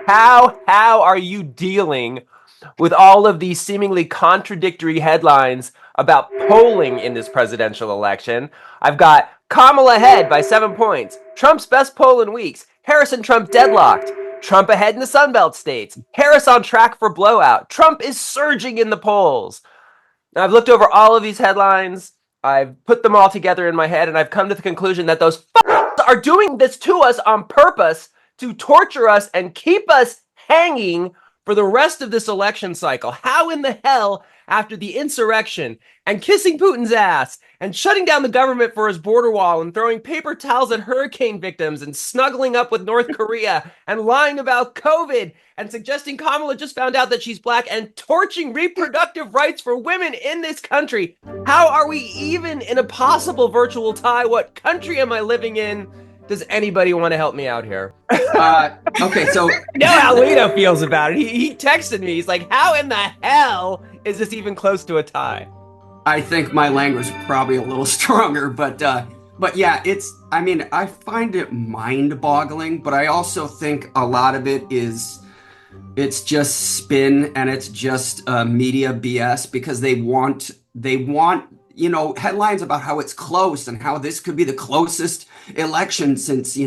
How are you dealing with all of these seemingly contradictory headlines about polling in this presidential election? I've got Kamala ahead by 7 points, Trump's best poll in weeks, Harris and Trump deadlocked, Trump ahead in the Sunbelt states, Harris on track for blowout, Trump is surging in the polls. Now, I've looked over all of these headlines, I've put them all together in my head, and I've come to the conclusion that those are doing this to us on purpose to torture us and keep us hanging for the rest of this election cycle. How in the hell, after the insurrection and kissing Putin's ass and shutting down the government for his border wall and throwing paper towels at hurricane victims and snuggling up with North Korea and lying about COVID and suggesting Kamala just found out that she's black and torching reproductive rights for women in this country, how are we even in a possible virtual tie? What country am I living in? Does anybody want to help me out here? Okay, so... You know how Lito feels about it. He texted me. He's like, how in the hell is this even close to a tie? I think my language is probably a little stronger, but yeah, I find it mind-boggling, but I also think a lot of it is, it's just spin and it's just media BS because they want, headlines about how it's close and how this could be the closest election since,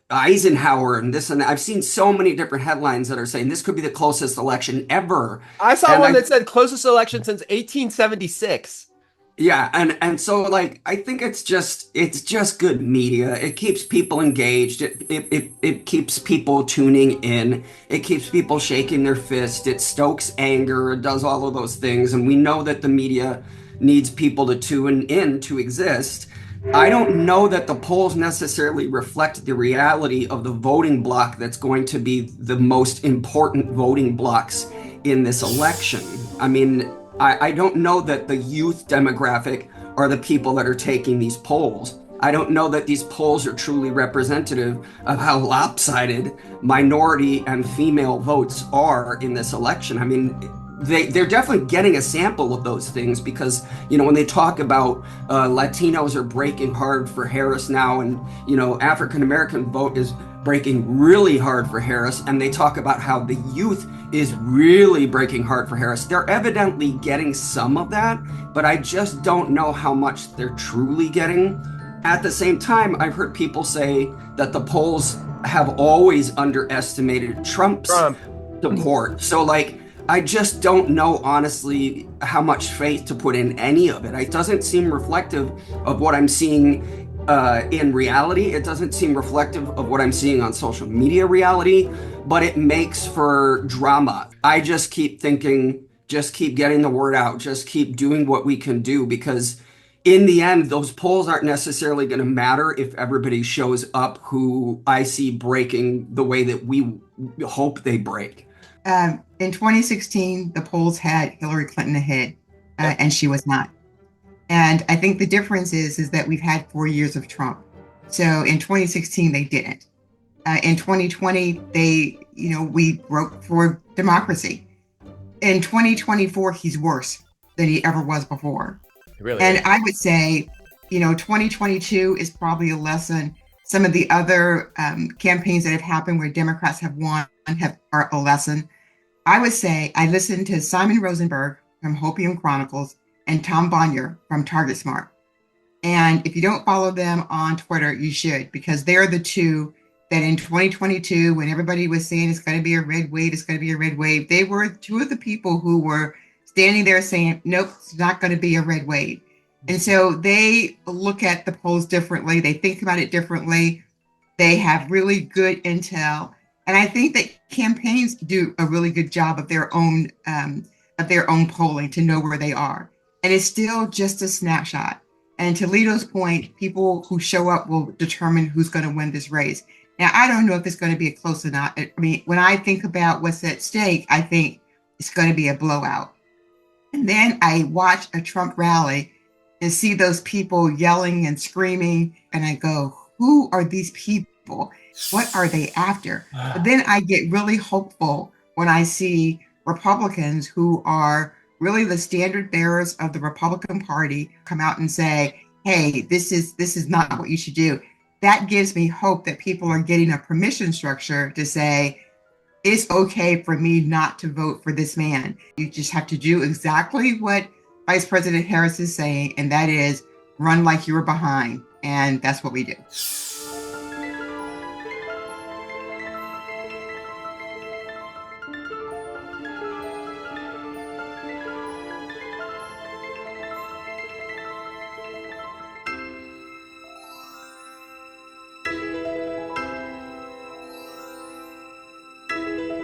Eisenhower and this and that. I've seen so many different headlines that are saying this could be the closest election ever. I saw one that said closest election since 1876. Yeah, and so I think it's just good media. It keeps people engaged. It keeps people tuning in. It keeps people shaking their fist. It stokes anger. It does all of those things. And we know that the media needs people to tune in to exist. I don't know that the polls necessarily reflect the reality of the voting bloc that's going to be the most important voting blocs in this election. I mean, I don't know that the youth demographic are the people that are taking these polls. I don't know that these polls are truly representative of how lopsided minority and female votes are in this election. I mean, they're definitely getting a sample of those things because, when they talk about Latinos are breaking hard for Harris now and, African-American vote is breaking really hard for Harris, and they talk about how the youth is really breaking hard for Harris. They're evidently getting some of that, but I just don't know how much they're truly getting. At the same time, I've heard people say that the polls have always underestimated Trump's support. So I just don't know, honestly, how much faith to put in any of it. It doesn't seem reflective of what I'm seeing in reality. It doesn't seem reflective of what I'm seeing on social media reality, but it makes for drama. I just keep thinking, just keep getting the word out, just keep doing what we can do, because in the end, those polls aren't necessarily going to matter if everybody shows up who I see breaking the way that we hope they break. In 2016, the polls had Hillary Clinton ahead, and she was not. And I think the difference is that we've had 4 years of Trump. So in 2016, they didn't. In 2020, we broke for democracy. In 2024, he's worse than he ever was before. Really? And I would say, 2022 is probably a lesson. Some of the other campaigns that have happened where Democrats have won are a lesson. I would say I listened to Simon Rosenberg from Hopium Chronicles and Tom Bonnier from Target Smart. And if you don't follow them on Twitter, you should, because they're the two that in 2022, when everybody was saying it's going to be a red wave, they were two of the people who were standing there saying, nope, it's not going to be a red wave. And so they look at the polls differently. They think about it differently. They have really good intel. And I think that campaigns do a really good job of their own polling to know where they are. And it's still just a snapshot. And to Lito's point, people who show up will determine who's going to win this race. Now, I don't know if it's going to be close or not. I mean, when I think about what's at stake, I think it's going to be a blowout. And then I watch a Trump rally and see those people yelling and screaming. And I go, who are these people? What are they after? But then I get really hopeful when I see Republicans who are really the standard bearers of the Republican Party come out and say, hey, this is not what you should do. That gives me hope that people are getting a permission structure to say, it's okay for me not to vote for this man. You just have to do exactly what Vice President Harris is saying, and that is run like you were behind. And that's what we do.